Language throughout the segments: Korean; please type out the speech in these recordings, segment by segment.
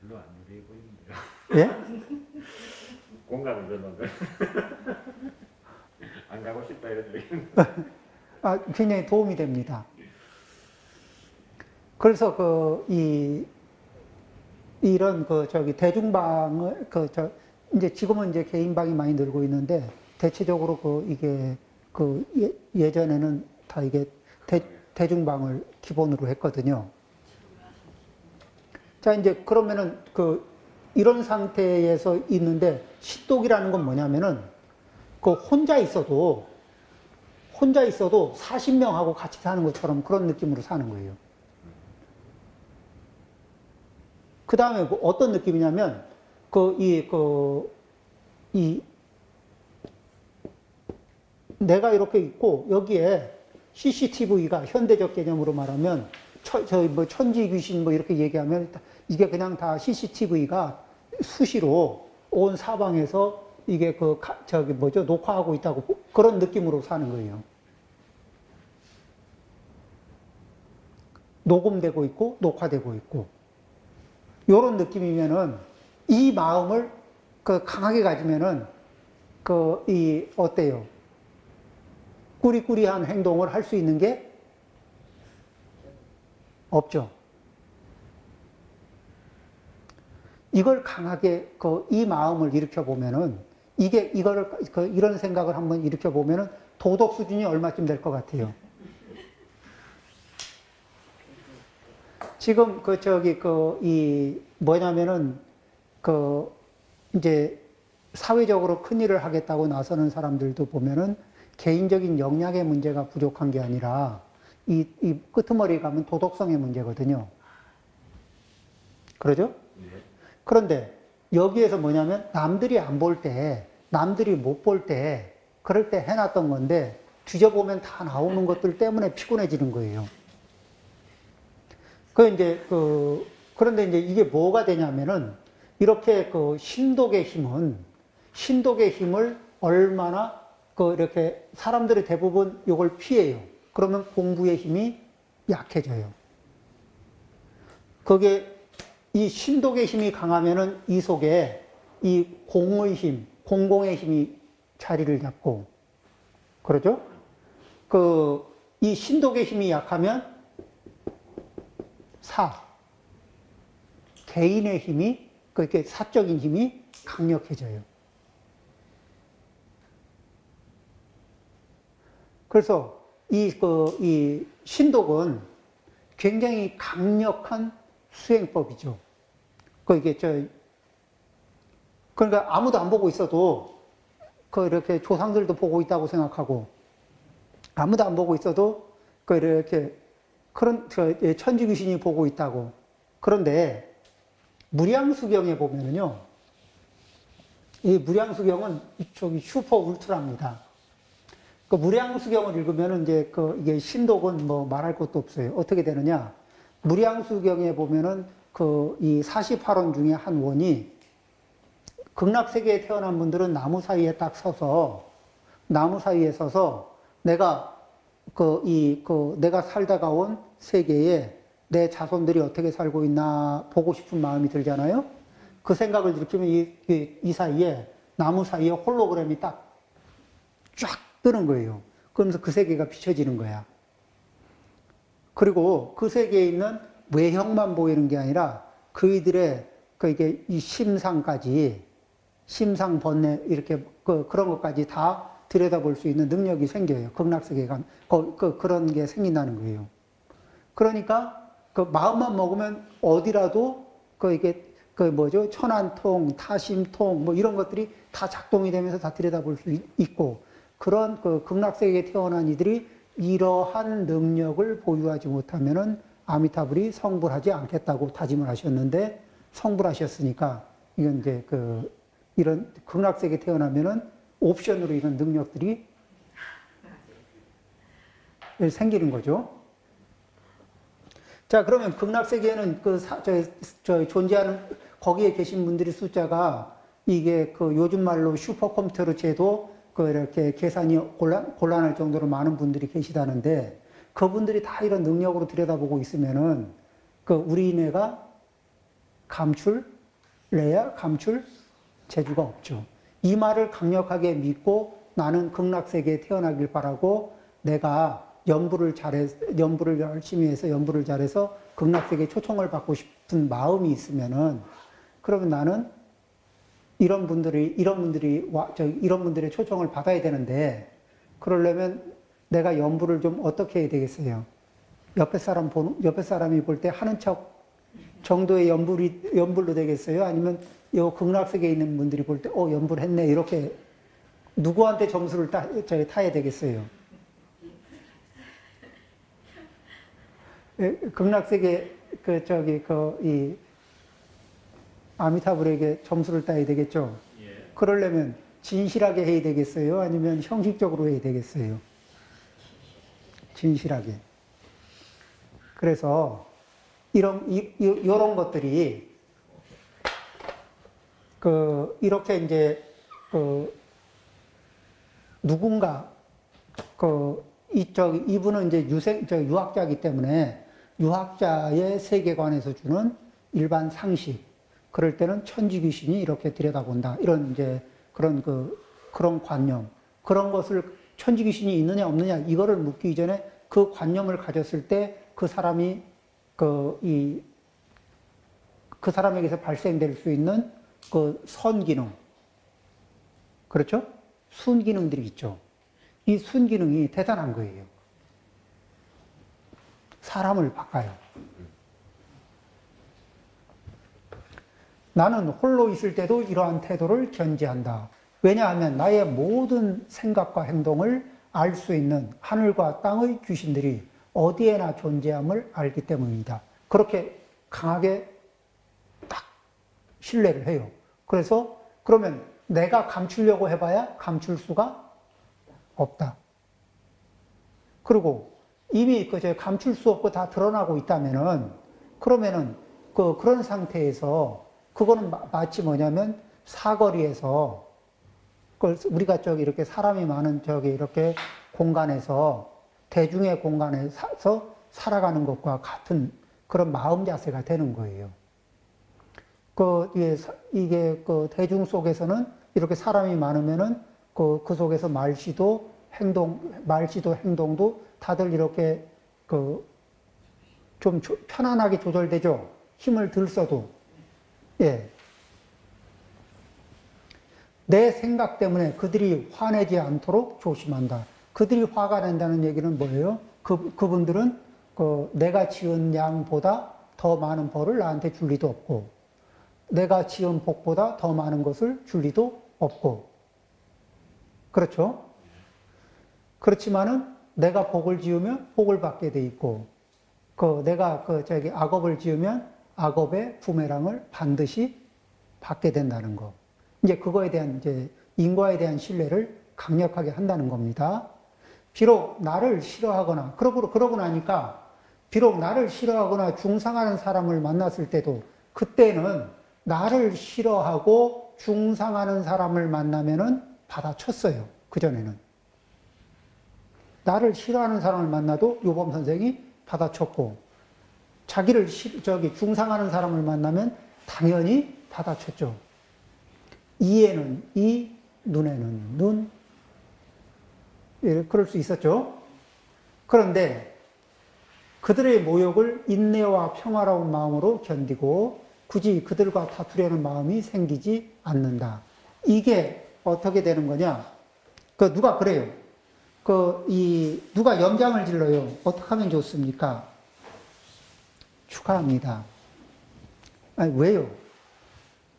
별로 안 유리해 보이는데요. 예? 공감이 되는데 안 가고 싶다 이런 얘기는. 아, 굉장히 도움이 됩니다. 그래서 이런 대중방을 이제 지금은 이제 개인방이 많이 늘고 있는데 대체적으로 이게 예전에는 다 이게 대중방을 기본으로 했거든요. 자, 이제 그러면은 이런 상태에서 있는데 신독이라는 건 뭐냐면은 혼자 있어도 40명하고 같이 사는 것처럼 그런 느낌으로 사는 거예요. 그 다음에 어떤 느낌이냐면, 내가 이렇게 있고, 여기에 CCTV가 현대적 개념으로 말하면, 천지 귀신 이렇게 얘기하면, 이게 그냥 다 CCTV가 수시로 온 사방에서 이게 녹화하고 있다고 그런 느낌으로 사는 거예요. 녹음되고 있고, 녹화되고 있고. 요런 느낌이면은, 이 마음을 강하게 가지면은, 어때요? 꾸리꾸리한 행동을 할 수 있는 게 없죠. 이걸 강하게, 이 마음을 일으켜보면은, 이런 생각을 한번 일으켜보면은, 도덕 수준이 얼마쯤 될 것 같아요? 지금 뭐냐면은, 이제, 사회적으로 큰일을 하겠다고 나서는 사람들도 보면은, 개인적인 역량의 문제가 부족한 게 아니라, 이 끄트머리에 가면 도덕성의 문제거든요. 그러죠? 그런데, 여기에서 뭐냐면, 남들이 안 볼 때, 남들이 못 볼 때, 그럴 때 해놨던 건데, 뒤져보면 다 나오는 것들 때문에 피곤해지는 거예요. 그런데 이제 이게 뭐가 되냐면은, 이렇게 신독의 힘을 얼마나 이렇게 사람들이 대부분 이걸 피해요. 그러면 공부의 힘이 약해져요. 이 신독의 힘이 강하면은 이 속에 이 공의 힘, 공공의 힘이 자리를 잡고, 그러죠? 이 신독의 힘이 약하면 개인의 힘이, 그렇게 사적인 힘이 강력해져요. 그래서 이 신독은 굉장히 강력한 수행법이죠. 그러니까 아무도 안 보고 있어도, 이렇게 조상들도 보고 있다고 생각하고, 아무도 안 보고 있어도, 이렇게, 천지 귀신이 보고 있다고. 그런데, 무량수경에 보면은요, 이 무량수경은 이쪽이 슈퍼 울트라입니다. 무량수경을 읽으면은 이게 신독은 말할 것도 없어요. 어떻게 되느냐. 무량수경에 보면은 이 48원 중에 한 원이 극락세계에 태어난 분들은 나무 사이에 딱 서서, 내가 내가 살다가 온 세계에 내 자손들이 어떻게 살고 있나 보고 싶은 마음이 들잖아요. 그 생각을 들키면 이 사이에, 나무 사이에 홀로그램이 딱 쫙 뜨는 거예요. 그러면서 그 세계가 비춰지는 거야. 그리고 그 세계에 있는 외형만 보이는 게 아니라 그이들의 이게 이 심상 번뇌 이렇게 그런 것까지 다 들여다볼 수 있는 능력이 생겨요. 극락세계에 가면 그런 게 생긴다는 거예요. 그러니까 마음만 먹으면 어디라도 천안통, 타심통 이런 것들이 다 작동이 되면서 다 들여다볼 수 있고, 그런 극락세계에 태어난 이들이 이러한 능력을 보유하지 못하면은 아미타불이 성불하지 않겠다고 다짐을 하셨는데, 성불하셨으니까 이건 이제 이런 극락세계에 태어나면은 옵션으로 이런 능력들이 생기는 거죠. 자, 그러면 극락세계에는 존재하는 거기에 계신 분들의 숫자가 이게 요즘 말로 슈퍼컴퓨터로 재도 이렇게 계산이 곤란할 정도로 많은 분들이 계시다는데, 그분들이 다 이런 능력으로 들여다보고 있으면은 우리네가 감출 레야 감출 재주가 없죠. 이 말을 강력하게 믿고 나는 극락세계에 태어나길 바라고 내가 연부를 열심히 해서 연부를 잘해서 극락세계에 초청을 받고 싶은 마음이 있으면은 그러면 나는 이런 분들의 초청을 받아야 되는데 그러려면 내가 연부를 좀 어떻게 해야 되겠어요? 옆에 사람이 볼 때 하는 척 정도의 연불로 되겠어요? 아니면 요 극락세계에 있는 분들이 볼 때, 연불 했네. 이렇게 누구한테 점수를 타야 되겠어요? 극락세계, 이 아미타불에게 점수를 따야 되겠죠? 예. 그러려면 진실하게 해야 되겠어요? 아니면 형식적으로 해야 되겠어요? 진실하게. 그래서 이런 것들이 이렇게 이제 누군가 이분은 이제 유학자이기 때문에 유학자의 세계관에서 주는 일반 상식, 그럴 때는 천지 귀신이 이렇게 들여다본다. 이런 이제 그런 관념, 그런 것을 천지 귀신이 있느냐 없느냐 이거를 묻기 이전에 그 관념을 가졌을 때 그 사람이 그 사람에게서 발생될 수 있는 그 선기능, 그렇죠? 순기능들이 있죠. 이 순기능이 대단한 거예요. 사람을 바꿔요. 나는 홀로 있을 때도 이러한 태도를 견지한다. 왜냐하면 나의 모든 생각과 행동을 알 수 있는 하늘과 땅의 귀신들이 어디에나 존재함을 알기 때문입니다. 그렇게 강하게 딱 신뢰를 해요. 그래서 그러면 내가 감추려고 해봐야 감출 수가 없다. 그리고 이미 감출 수 없고 다 드러나고 있다면은 그러면은 그런 상태에서 그거는 마치 뭐냐면 사거리에서 우리가 이렇게 사람이 많은 이렇게 공간에서 대중의 공간에서 살아가는 것과 같은 그런 마음 자세가 되는 거예요. 이게 대중 속에서는 이렇게 사람이 많으면은 그 속에서 말씨도 행동도 다들 이렇게 좀 편안하게 조절되죠. 힘을 들 써도. 예. 내 생각 때문에 그들이 화내지 않도록 조심한다. 그들이 화가 난다는 얘기는 뭐예요? 그분들은 내가 지은 양보다 더 많은 벌을 나한테 줄 리도 없고, 내가 지은 복보다 더 많은 것을 줄 리도 없고, 그렇죠? 그렇지만은 내가 복을 지으면 복을 받게 돼 있고, 내가 악업을 지으면 악업의 부메랑을 반드시 받게 된다는 거. 이제 그거에 대한 인과에 대한 신뢰를 강력하게 한다는 겁니다. 비록 나를 싫어하거나, 그러고 나니까, 비록 나를 싫어하거나 중상하는 사람을 만났을 때도, 그때는 나를 싫어하고 중상하는 사람을 만나면은 받아쳤어요. 그전에는. 나를 싫어하는 사람을 만나도 요범 선생이 받아쳤고, 자기를 중상하는 사람을 만나면 당연히 받아쳤죠. 이에는 이, 눈에는 눈, 그럴 수 있었죠. 그런데 그들의 모욕을 인내와 평화로운 마음으로 견디고 굳이 그들과 다투려는 마음이 생기지 않는다. 이게 어떻게 되는 거냐? 누가 그래요? 누가 염장을 질러요? 어떻게 하면 좋습니까? 축하합니다. 아니, 왜요?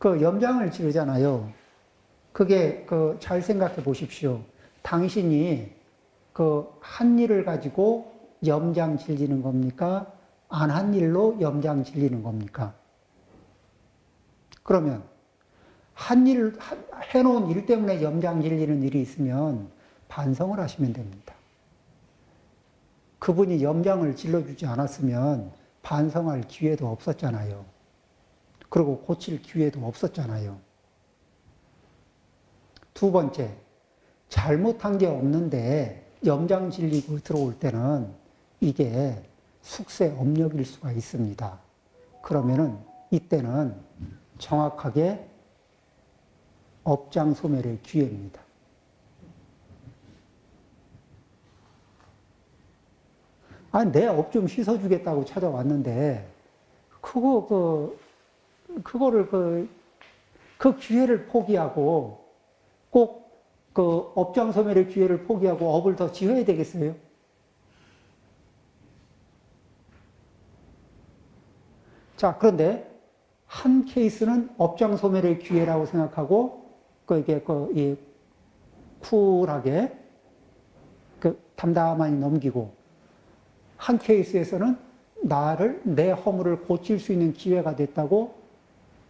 염장을 지르잖아요. 그게, 잘 생각해 보십시오. 당신이 한 일을 가지고 염장 질리는 겁니까? 안 한 일로 염장 질리는 겁니까? 그러면, 해놓은 일 때문에 염장 질리는 일이 있으면 반성을 하시면 됩니다. 그분이 염장을 질러주지 않았으면 반성할 기회도 없었잖아요. 그리고 고칠 기회도 없었잖아요. 두 번째, 잘못한 게 없는데 염장 질리고 들어올 때는 이게 숙세 업력일 수가 있습니다. 그러면은 이때는 정확하게 업장 소멸의 기회입니다. 아니, 내 업 좀 씻어주겠다고 찾아왔는데, 그거를 그 기회를 포기하고, 꼭 그 업장 소멸의 기회를 포기하고 업을 더 지어야 되겠어요? 자, 그런데 한 케이스는 업장 소멸의 기회라고 생각하고, 이 쿨하게, 담담하게 넘기고, 한 케이스에서는 내 허물을 고칠 수 있는 기회가 됐다고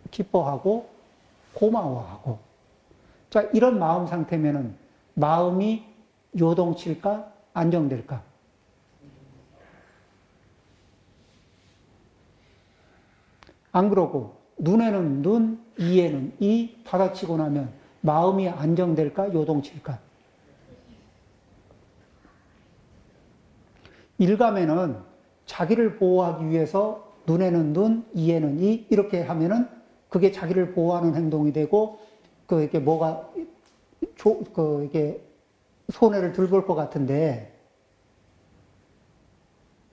기뻐하고 고마워하고. 자, 이런 마음 상태면은 마음이 요동칠까? 안정될까? 안 그러고 눈에는 눈, 이에는 이 받아치고 나면 마음이 안정될까? 요동칠까? 일감에는 자기를 보호하기 위해서 눈에는 눈, 이에는 이 이렇게 하면은 그게 자기를 보호하는 행동이 되고 이게 뭐가 이게 손해를 덜 볼 것 같은데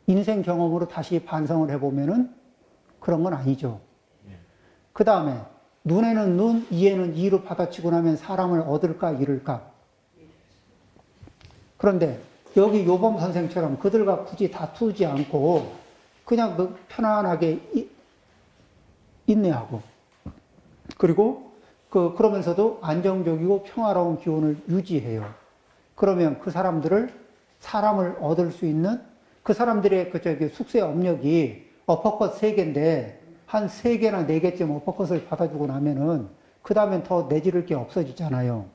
인생 경험으로 다시 반성을 해보면은 그런 건 아니죠. 그 다음에 눈에는 눈, 이에는 이로 받아치고 나면 사람을 얻을까 잃을까? 그런데 여기 요범 선생처럼 그들과 굳이 다투지 않고 그냥 편안하게 인내하고 그리고 그러면서도 안정적이고 평화로운 기운을 유지해요. 그러면 그 사람을 얻을 수 있는 그 사람들의 숙세 업력이 어퍼컷 3개인데 한 3개나 4개쯤 어퍼컷을 받아주고 나면은 그 다음엔 더 내지를 게 없어지잖아요.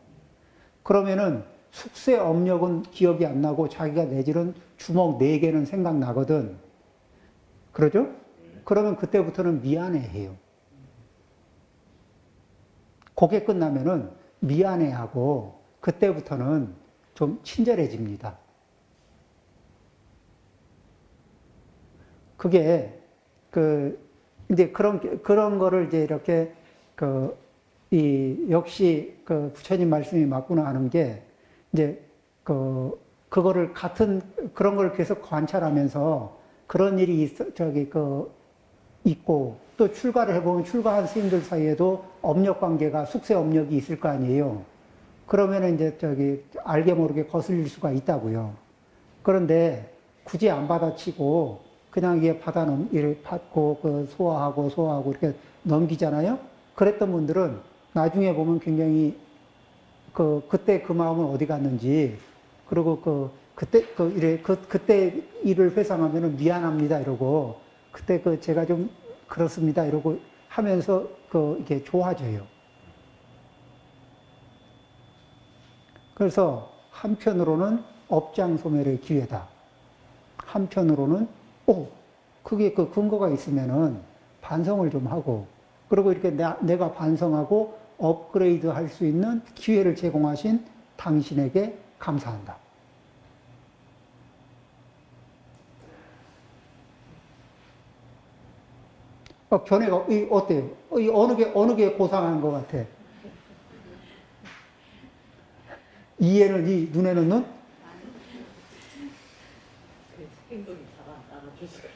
그러면은 숙세 업력은 기억이 안 나고 자기가 내지른 주먹 4개는 생각나거든. 그러죠? 그러면 그때부터는 미안해해요. 그게 끝나면은 미안해하고 그때부터는 좀 친절해집니다. 그게 이제 그런 거를 이제 이렇게 역시 부처님 말씀이 맞구나 하는 게 이제 그거를 그런 걸 계속 관찰하면서 그런 일이 있고 또 출가를 해보면 출가한 스님들 사이에도 업력 관계가 숙세 업력이 있을 거 아니에요. 그러면은 이제 알게 모르게 거슬릴 수가 있다고요. 그런데 굳이 안 받아치고 그냥 이게 이렇게 받고 소화하고 이렇게 넘기잖아요. 그랬던 분들은 나중에 보면 굉장히 그때 그 마음은 어디 갔는지 그리고 그때 일을 회상하면은 미안합니다 이러고 그때 제가 좀 그렇습니다 이러고 하면서 이게 좋아져요. 그래서 한편으로는 업장 소멸의 기회다. 한편으로는 그게 근거가 있으면은 반성을 좀 하고 그리고 이렇게 내가 반성하고 업그레이드 할 수 있는 기회를 제공하신 당신에게 감사한다. 견해가 어때요? 어느 게 고상한 것 같아? 이에는 이, 눈에는 눈? 행동이 잘 안 알아주시고.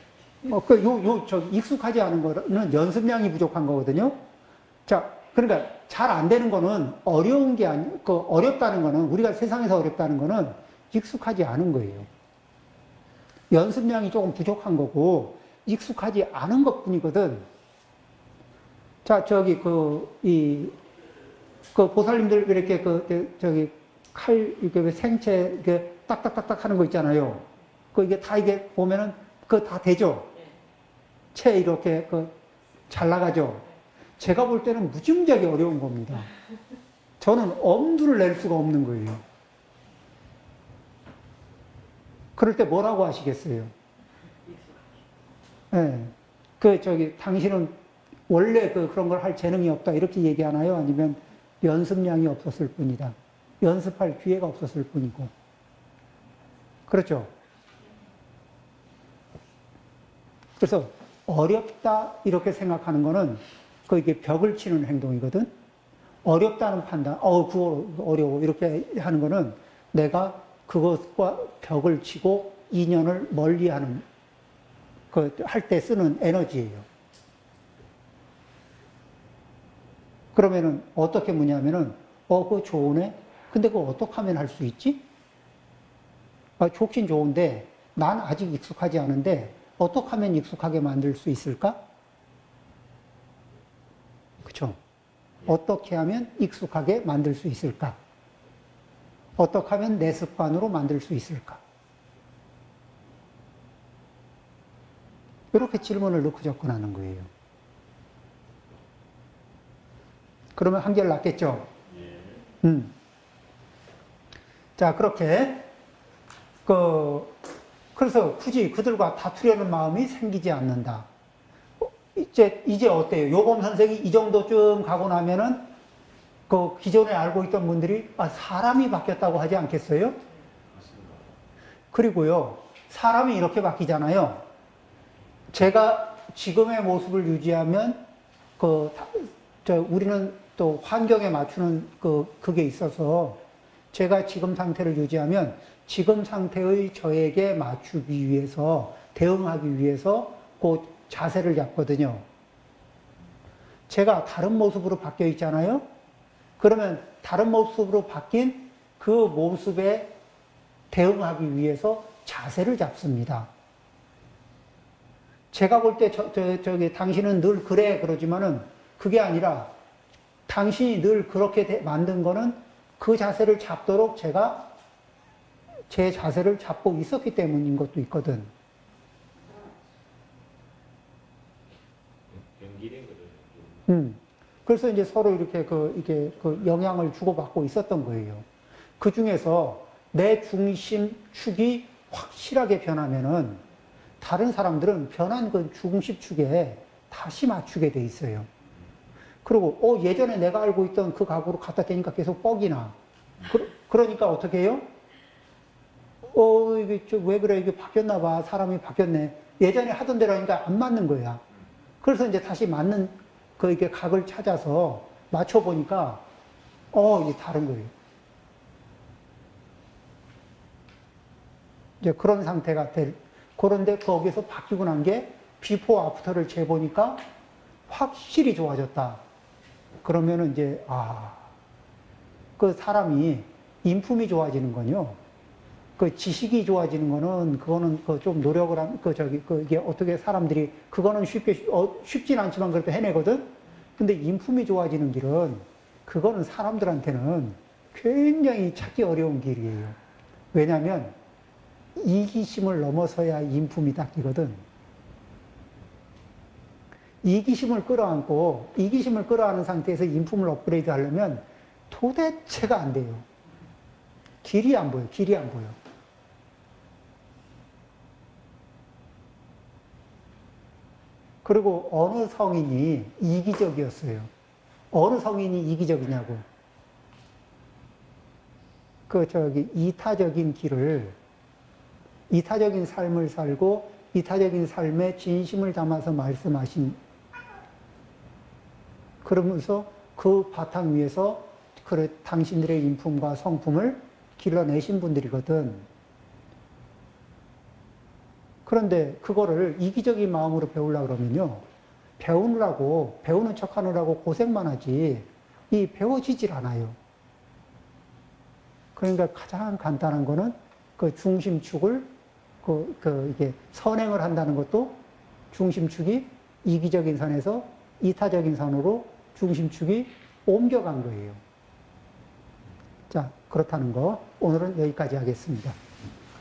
익숙하지 않은 거는 연습량이 부족한 거거든요. 자, 그러니까 잘 안 되는 거는 어려운 게 어렵다는 거는 우리가 세상에서 어렵다는 거는 익숙하지 않은 거예요. 연습량이 조금 부족한 거고 익숙하지 않은 것 뿐이거든. 자, 보살님들 이렇게 이렇게 생채 이렇게 딱딱딱딱 하는 거 있잖아요. 이게 보면은 다 되죠? 채 이렇게 잘 나가죠? 제가 볼 때는 무지무지하게 어려운 겁니다. 저는 엄두를 낼 수가 없는 거예요. 그럴 때 뭐라고 하시겠어요? 당신은 원래 그런 걸 할 재능이 없다 이렇게 얘기하나요? 아니면 연습량이 없었을 뿐이다. 연습할 기회가 없었을 뿐이고. 그렇죠? 그래서 어렵다 이렇게 생각하는 거는 이게 벽을 치는 행동이거든. 어렵다는 판단, 그거 어려워. 이렇게 하는 거는 내가 그것과 벽을 치고 인연을 멀리 하는, 할 때 쓰는 에너지예요. 그러면은 어떻게 묻냐면은, 그거 좋으네? 근데 그거 어떻게 하면 할 수 있지? 좋긴 좋은데, 난 아직 익숙하지 않은데, 어떻게 하면 익숙하게 만들 수 있을까? 그쵸? 어떻게 하면 익숙하게 만들 수 있을까? 어떻게 하면 내 습관으로 만들 수 있을까? 이렇게 질문을 넣고 접근하는 거예요. 그러면 한결 낫겠죠? 자, 그렇게, 그래서 굳이 그들과 다투려는 마음이 생기지 않는다. 이제 어때요? 요범 선생이 이 정도쯤 가고 나면은, 기존에 알고 있던 분들이, 사람이 바뀌었다고 하지 않겠어요? 그리고요, 사람이 이렇게 바뀌잖아요. 제가 지금의 모습을 유지하면, 우리는 또 환경에 맞추는 그게 있어서, 제가 지금 상태를 유지하면, 지금 상태의 저에게 맞추기 위해서, 대응하기 위해서, 그 자세를 잡거든요. 제가 다른 모습으로 바뀌어 있잖아요? 그러면 다른 모습으로 바뀐 그 모습에 대응하기 위해서 자세를 잡습니다. 제가 볼 때 당신은 늘 그래 그러지만은 그게 아니라 당신이 늘 그렇게 만든 거는 그 자세를 잡도록 제가 제 자세를 잡고 있었기 때문인 것도 있거든. 연기된 거죠. 그래서 이제 서로 이렇게 이게 영향을 주고받고 있었던 거예요. 그 중에서 내 중심축이 확실하게 변하면은 다른 사람들은 변한 그 중심축에 다시 맞추게 돼 있어요. 그리고, 예전에 내가 알고 있던 그 각으로 갖다 대니까 계속 뻑이나. 그러니까 어떻게 해요? 이게 왜 그래? 이게 바뀌었나 봐. 사람이 바뀌었네. 예전에 하던 대로 하니까 안 맞는 거야. 그래서 이제 다시 맞는 이게 각을 찾아서 맞춰보니까, 이게 다른 거예요. 이제 그런 상태가 그런데 거기서 바뀌고 난 게 비포 애프터를 재보니까 확실히 좋아졌다. 그러면은 이제, 그 사람이 인품이 좋아지는 건요. 그 지식이 좋아지는 거는, 그거는 좀 노력을 이게 어떻게 사람들이, 그거는 쉽진 않지만 그래도 해내거든? 근데 인품이 좋아지는 길은, 그거는 사람들한테는 굉장히 찾기 어려운 길이에요. 왜냐면, 이기심을 넘어서야 인품이 닦이거든. 이기심을 끌어안는 상태에서 인품을 업그레이드 하려면 도대체가 안 돼요. 길이 안 보여. 그리고 어느 성인이 이기적이었어요. 어느 성인이 이기적이냐고. 이타적인 삶을 살고, 이타적인 삶에 진심을 담아서 말씀하신, 그러면서 그 바탕 위에서 당신들의 인품과 성품을 길러내신 분들이거든. 그런데 그거를 이기적인 마음으로 배우려고 그러면요. 배우는 척 하느라고 고생만 하지, 배워지질 않아요. 그러니까 가장 간단한 거는 그 중심축을, 이게 선행을 한다는 것도 중심축이 이기적인 선에서 이타적인 선으로 중심축이 옮겨간 거예요. 자, 그렇다는 거 오늘은 여기까지 하겠습니다.